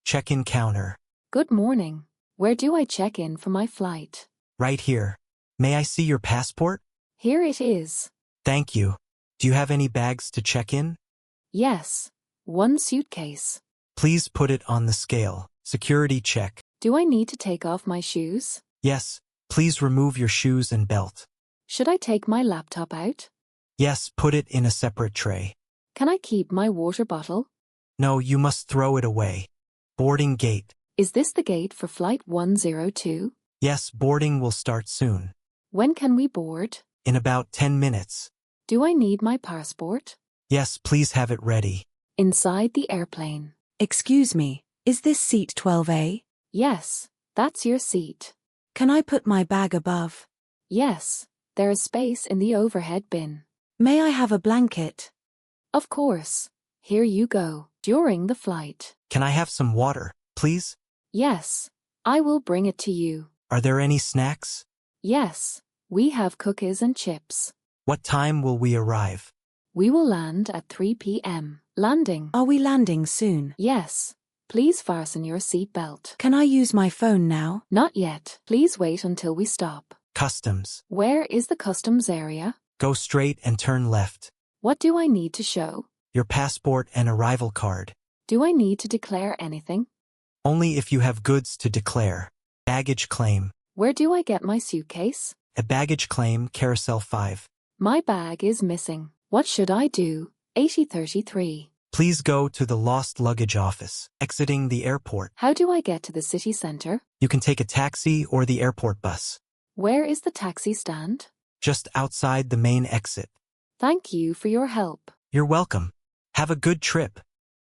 Check-in counter. Good morning. Where do I check in for my flight? Right here. May I see your passport? Here it is. Thank you. Do you have any bags to check in? Yes. One suitcase. Please put it on the scale. Security check. Do I need to take off my shoes? Yes. Please remove your shoes and belt. Should I take my laptop out? Yes, put it in a separate tray. Can I keep my water bottle? No, you must throw it away. Boarding gate. Is this the gate for Flight 102? Yes, boarding will start soon. When can we board? In about 10 minutes. Do I need my passport? Yes, please have it ready. Inside the airplane. Excuse me, is this seat 12A? Yes, that's your seat. Can I put my bag above? Yes, there is space in the overhead bin. May I have a blanket? Of course. Here you go. During the flight. Can I have some water, please? Yes, I will bring it to you. Are there any snacks? Yes, we have cookies and chips. What time will we arrive? We will land at 3 p.m. Landing. Are we landing soon? Yes. Please fasten your seatbelt. Can I use my phone now? Not yet. Please wait until we stop. Customs. Where is the customs area? Go straight and turn left. What do I need to show? Your passport and arrival card. Do I need to declare anything? Only if you have goods to declare. Baggage claim. Where do I get my suitcase? A baggage claim, carousel 5. My bag is missing. What should I do? 8033. Please go to the lost luggage office, exiting the airport. How do I get to the city center? You can take a taxi or the airport bus. Where is the taxi stand? Just outside the main exit. Thank you for your help. You're welcome. Have a good trip.